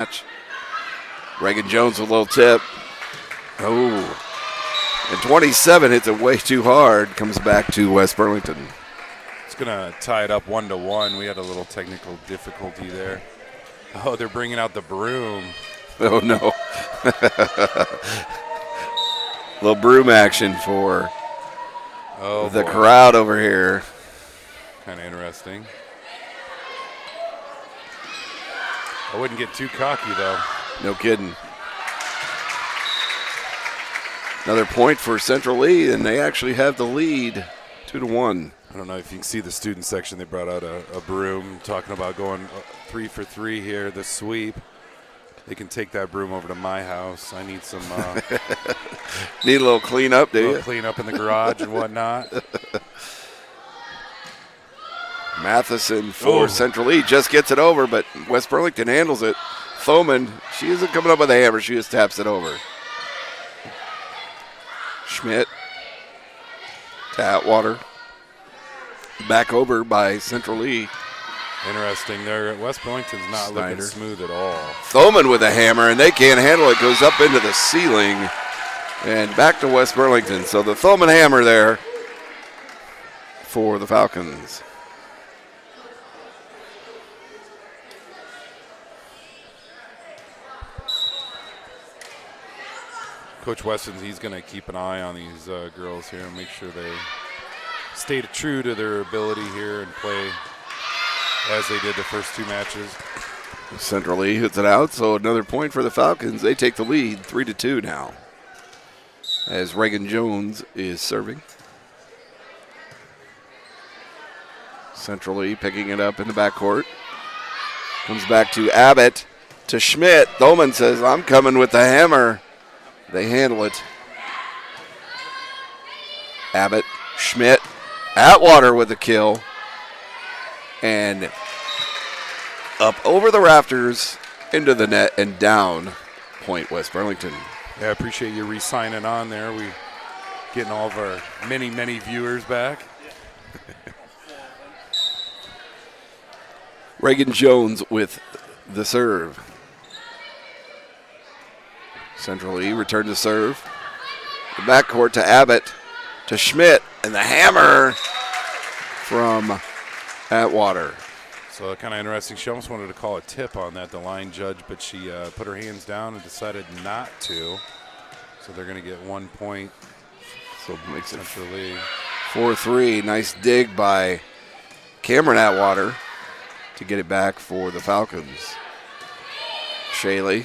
match. Reagan Jones with a little tip. Oh. And 27 hits it way too hard. Comes back to West Burlington. It's going to tie it up 1-1. We had a little technical difficulty there. Oh, they're bringing out the broom. Oh, no. Little broom action for the crowd over here. Kind of interesting. I wouldn't get too cocky, though. No kidding. Another point for Central Lee, and they actually have the lead 2-1. I don't know if you can see the student section. They brought out a broom talking about going 3 for 3 here, the sweep. They can take that broom over to my house. I need some need a little cleanup, do you? Clean up in the garage and whatnot. Matheson for Central Lee just gets it over, but West Burlington handles it. Thoman, she isn't coming up with a hammer. She just taps it over. Schmidt to Atwater. Back over by Central Lee. Interesting there. West Burlington's not looking smooth at all. Thoman with a hammer, and they can't handle it. Goes up into the ceiling and back to West Burlington. So the Thoman hammer there for the Falcons. Coach Weston, he's going to keep an eye on these girls here and make sure they stay true to their ability here and play as they did the first 2 matches. Central Lee hits it out, so another point for the Falcons. They take the lead 3-2 now as Reagan Jones is serving. Central Lee picking it up in the backcourt. Comes back to Abbott to Schmidt. Thoman says, I'm coming with the hammer. They handle it. Abbott, Schmidt, Atwater with the kill. And up over the rafters, into the net, and down. Point West Burlington. Yeah, I appreciate you re-signing on there. We getting all of our many viewers back. Reagan Jones with the serve. Central Lee return to serve. The backcourt to Abbott, to Schmidt, and the hammer from Atwater. So kind of interesting. She almost wanted to call a tip on that, the line judge, but she put her hands down and decided not to. So they're going to get 1 point. So it makes it Central Lee 4-3. Nice dig by Cameron Atwater to get it back for the Falcons. Shaley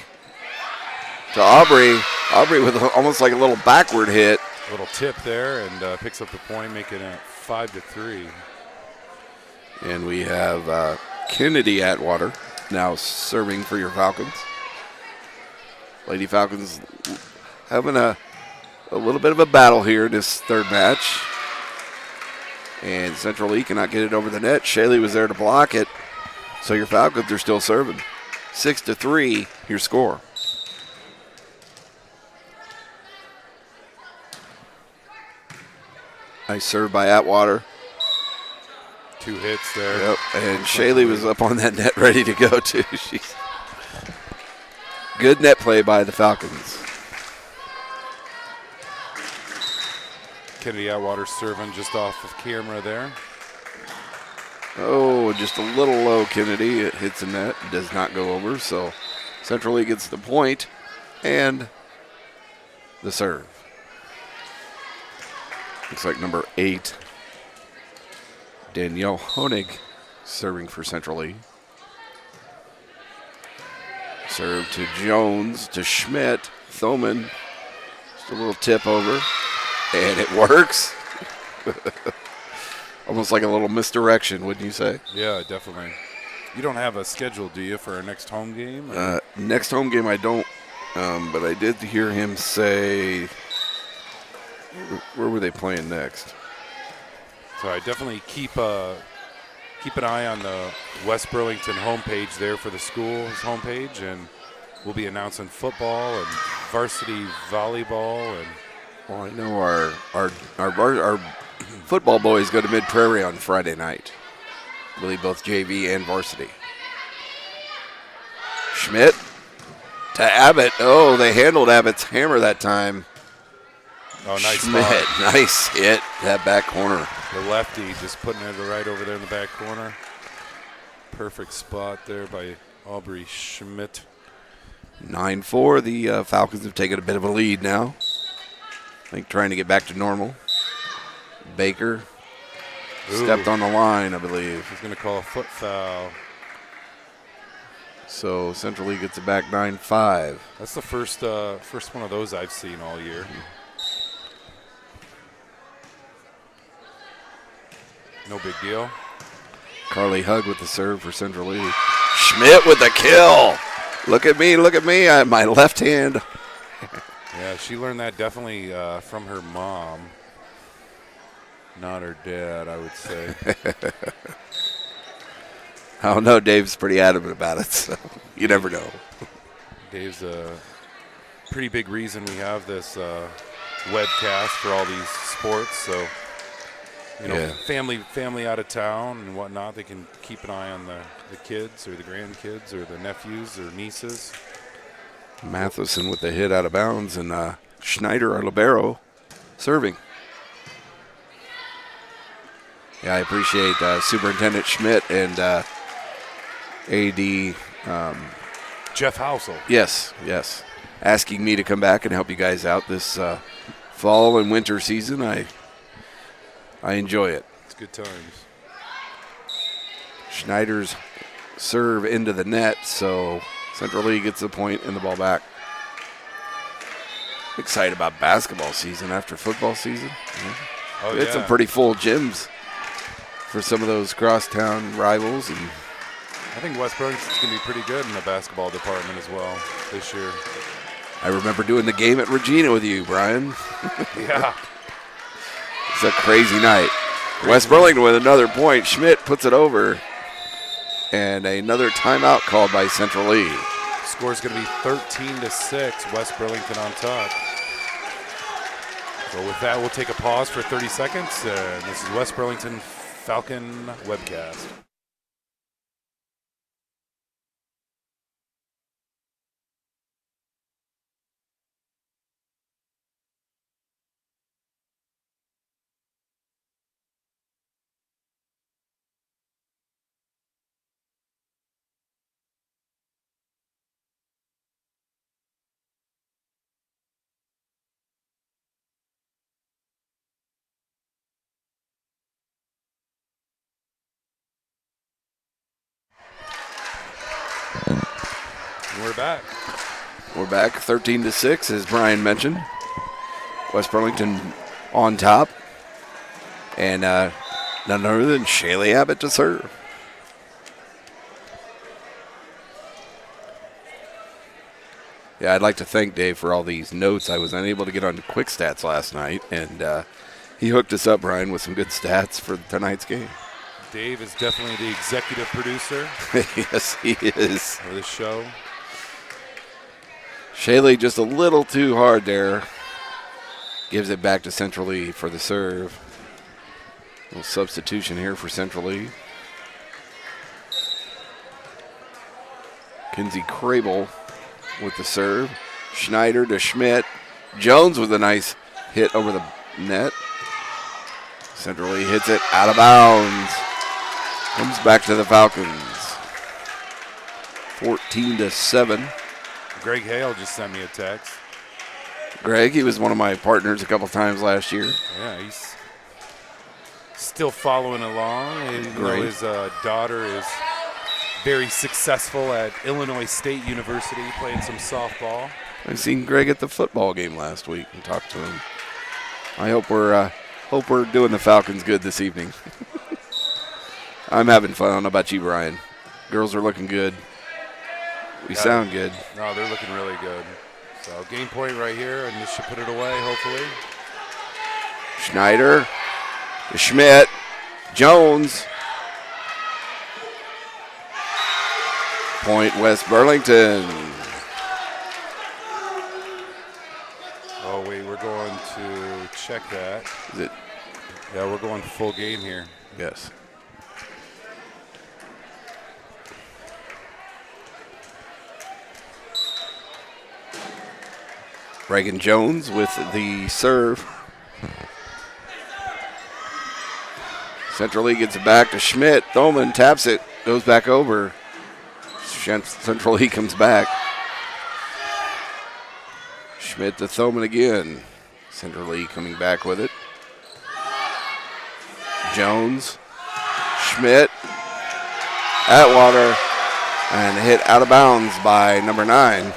to Aubrey. Aubrey with almost like a little backward hit. A little tip there and picks up the point, making it 5-3. And we have Kennedy Atwater now serving for your Falcons. Lady Falcons having a little bit of a battle here in this third match. And Central Lee cannot get it over the net. Shaley was there to block it. So your Falcons are still serving. 6-3, your score. Nice serve by Atwater. 2 hits there. Yep, and Shaley was up on that net ready to go too. She's good net play by the Falcons. Kennedy Atwater serving just off of camera there. Oh, just a little low, Kennedy. It hits the net, does not go over. So Central Lee gets the point and the serve. Looks like number 8, Danielle Honig, serving for Central Lee. Serve to Jones, to Schmidt, Thoman. Just a little tip over, and it works. Almost like a little misdirection, wouldn't you say? Yeah, definitely. You don't have a schedule, do you, for our next home game? Next home game I don't, but I did hear him say, where were they playing next? So I definitely keep an eye on the West Burlington homepage there for the school's homepage, and we'll be announcing football and varsity volleyball. And well, I know our football boys go to Mid Prairie on Friday night. I believe both JV and varsity. Schmidt To Abbott. Oh, they handled Abbott's hammer that time. Oh, nice Schmidt, spot. nice hit. That back corner. The lefty just putting it right over there in the back corner. Perfect spot there by Aubrey Schmidt. 9-4. The Falcons have taken a bit of a lead now. I think trying to get back to normal. Baker stepped on the line, I believe. He's going to call a foot foul. So Central League gets it back 9-5. That's the first one of those I've seen all year. No big deal. Carly Hug with the serve for Central League. Schmidt with the kill. Look at me, look at me. My left hand. Yeah, she learned that definitely from her mom. Not her dad, I would say. I don't know. Dave's pretty adamant about it, so you never know. Dave's a pretty big reason we have this webcast for all these sports. So, you know, Yeah. family out of town and whatnot, they can keep an eye on the kids or the grandkids or the nephews or nieces. Matheson with the hit out of bounds, and Schneider, our libero, serving. Yeah, I appreciate Superintendent Schmidt and AD. Jeff Housel. Yes, asking me to come back and help you guys out this fall and winter season. I enjoy it. It's good times. Schneider's serve into the net, so Central League gets the point and the ball back. Excited about basketball season after football season. Oh, It's some pretty full gyms for some of those crosstown rivals. And I think West Burlington's going to be pretty good in the basketball department as well this year. I remember doing the game at Regina with you, Brian. Yeah. It's a crazy night. West Burlington with another point. Schmidt puts it over. And another timeout called by Central League. Score's going to be 13-6. West Burlington on top. So with that, we'll take a pause for 30 seconds. This is West Burlington Falcon Webcast. We're back. We're back 13-6, as Brian mentioned. West Burlington on top. And none other than Shaylee Abbott to serve. Yeah, I'd like to thank Dave for all these notes. I was unable to get on Quick Stats last night, and he hooked us up, Brian, with some good stats for tonight's game. Dave is definitely the executive producer Yes, he is. of this show. Shaylee just a little too hard there. Gives it back to Central Lee for the serve. Little substitution here for Central Lee. Kinsey Crable with the serve. Schneider to Schmidt. Jones with a nice hit over the net. Central Lee hits it out of bounds. Comes back to the Falcons. 14-7. Greg Hale just sent me a text. Greg, he was one of my partners a couple times last year. Yeah, he's still following along. You know, Great. his daughter is very successful at Illinois State University, playing some softball. I seen Greg at the football game last week and talked to him. I hope we're doing the Falcons good this evening. I'm having fun. I don't know about you, Brian. Girls are looking good. We sound good. No, they're looking really good. So game point right here, and this should put it away, hopefully. Schneider to Schmidt. Jones. Point West Burlington. Oh, wait, we're going to check that. Is it? Yeah, we're going full game here. Yes. Reagan Jones with the serve. Central Lee gets it back to Schmidt. Thoman taps it, goes back over. Central Lee comes back. Schmidt to Thoman again. Central Lee coming back with it. Jones, Schmidt, Atwater, and hit out of bounds by number 9,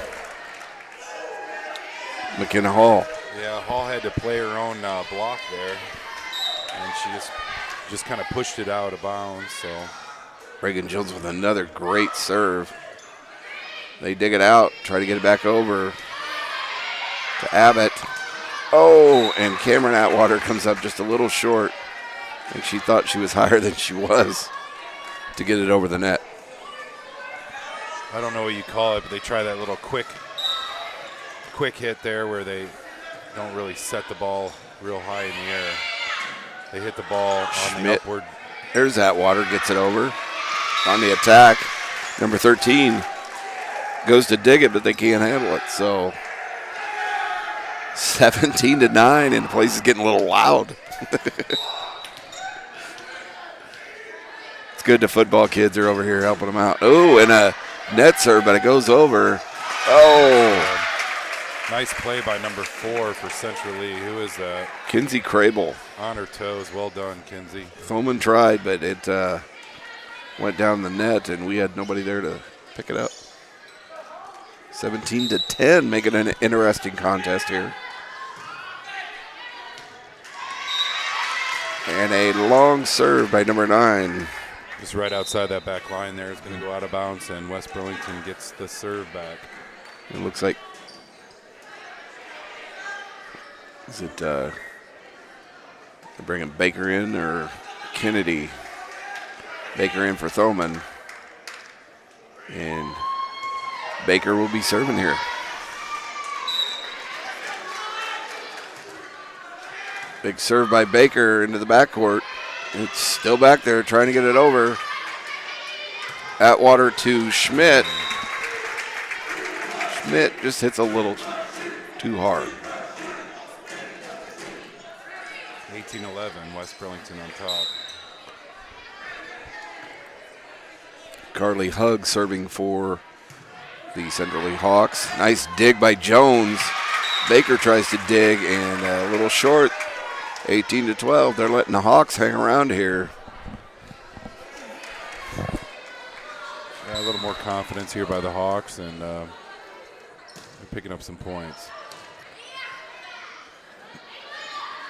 McKenna Hall. Yeah, Hall had to play her own block there, and she just kind of pushed it out of bounds. So Reagan Jones with another great serve. They dig it out, try to get it back over to Abbott. Oh, and Cameron Atwater comes up just a little short. I think she thought she was higher than she was to get it over the net. I don't know what you call it, but they try that little quick hit there where they don't really set the ball real high in the air. They hit the ball on the upward. There's Atwater, gets it over. On the attack, number 13 goes to dig it, but they can't handle it. So 17-9, and the place is getting a little loud. It's good the football kids are over here helping them out. Oh, and a net serve, but it goes over. Oh. Nice play by number 4 for Central Lee. Who is that? Kinsey Crable. On her toes. Well done, Kinsey. Thoman tried, but it went down the net, and we had nobody there to pick it up. 17-10, making an interesting contest here. And a long serve by number 9. Just right outside that back line there is going to go out of bounds, and West Burlington gets the serve back. It looks like, is it they're bringing Baker in or Kennedy? Baker in for Thoman. And Baker will be serving here. Big serve by Baker into the backcourt. It's still back there trying to get it over. Atwater to Schmidt. Schmidt just hits a little too hard. 18-11, West Burlington on top. Carly Hugg serving for the Central Lee Hawks. Nice dig by Jones. Baker tries to dig and a little short. 18-12. They're letting the Hawks hang around here. Yeah, a little more confidence here by the Hawks, and they're picking up some points.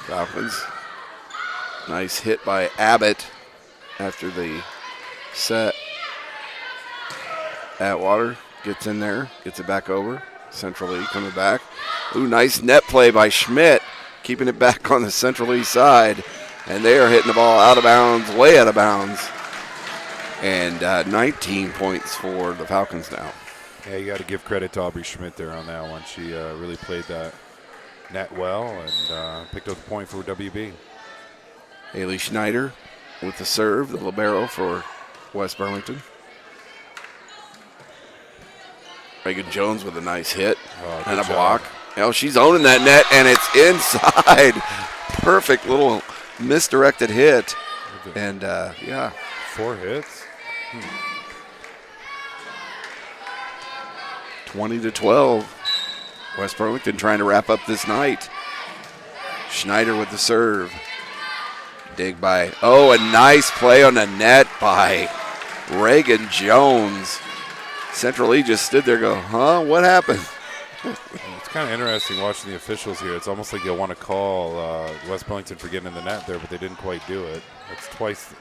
Falcons. Nice hit by Abbott after the set. Atwater gets in there, gets it back over. Central Lee coming back. Ooh, nice net play by Schmidt, keeping it back on the Central Lee side. And they are hitting the ball out of bounds, way out of bounds. And 19 points for the Falcons now. Yeah, you got to give credit to Aubrey Schmidt there on that one. She really played that net well and picked up the point for WB. Haley Schneider with the serve, the libero for West Burlington. Reagan Jones with a nice hit and a block. Oh, she's owning that net, and it's inside. Perfect little misdirected hit. And, yeah. 4 hits. 20-12. West Burlington trying to wrap up this night. Schneider with the serve. Dig by, oh, a nice play on the net by Reagan Jones. Central Lee just stood there go, huh, what happened? It's kind of interesting watching the officials here. It's almost like they'll want to call West Burlington for getting in the net there, but they didn't quite do it. It's twice,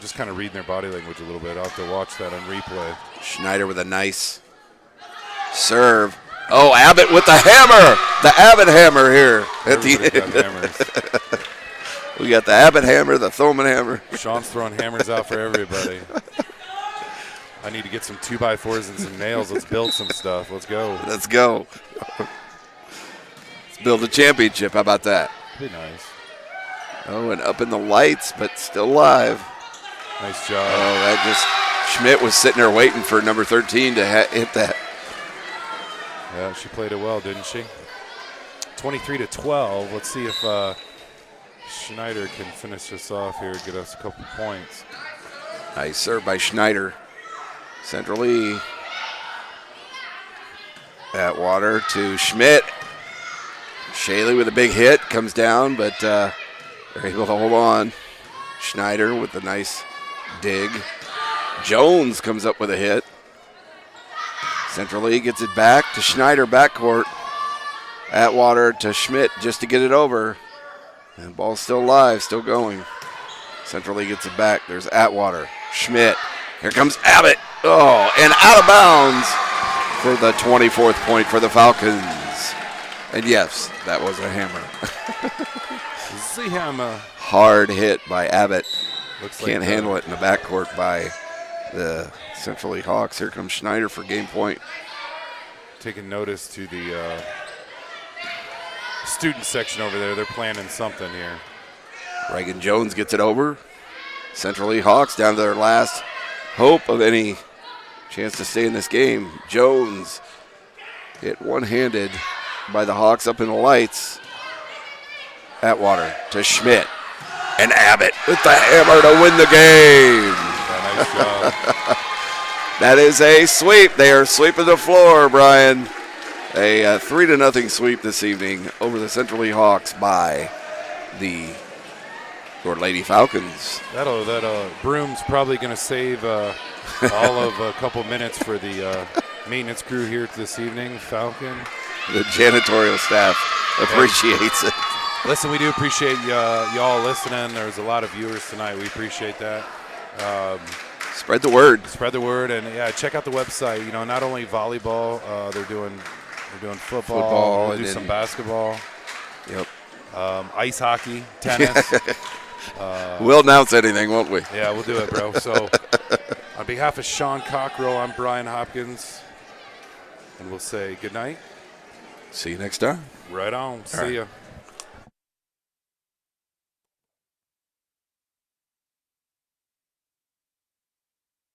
just kind of reading their body language a little bit. I'll have to watch that on replay. Schneider with a nice serve. Oh, Abbott with the hammer. The Abbott hammer here at the end. We got the Abbott hammer, the Thoman hammer. Sean's throwing hammers out for everybody. I need to get some 2x4s and some nails. Let's build some stuff. Let's go. Let's go. Let's build a championship. How about that? Be nice. Oh, and up in the lights, but still live. Nice job. Oh, that just, Schmidt was sitting there waiting for number 13 to hit that. Yeah, she played it well, didn't she? 23-12. Let's see if Schneider can finish this off here and get us a couple points. Nice serve by Schneider. Centrally. Atwater to Schmidt. Shaley with a big hit. Comes down, but they're able to hold on. Schneider with a nice dig. Jones comes up with a hit. Centrally gets it back to Schneider backcourt. Atwater to Schmidt just to get it over. And the ball's still live, still going. Centrally gets it back. There's Atwater. Schmidt. Here comes Abbott. Oh, and out of bounds for the 24th point for the Falcons. And yes, that was a hammer. hammer. Hard hit by Abbott. Looks Can't like handle it in the backcourt by the Centrally Hawks. Here comes Schneider for game point. Taking notice to the student section over there. They're planning something here. Reagan Jones gets it over. Centrally Hawks down to their last hope of any chance to stay in this game. Jones hit one-handed by the Hawks up in the lights. Atwater to Schmidt. And Abbott with the hammer to win the game. Yeah, nice job. That is a sweep. They are sweeping the floor, Brian. A 3-0 sweep this evening over the Centrally Hawks by the Lord Lady Falcons. That broom's probably going to save all of a couple minutes for the maintenance crew here this evening. Falcon. The janitorial staff appreciates it. Listen, we do appreciate y'all listening. There's a lot of viewers tonight. We appreciate that. Spread the word. Spread the word, and yeah, check out the website. You know, not only volleyball, they're doing football. We'll do some basketball. Yep. Ice hockey, tennis. We'll announce anything, won't we? Yeah, we'll do it, bro. So, on behalf of Sean Cockrell, I'm Brian Hopkins, and we'll say good night. See you next time. Right on. See ya.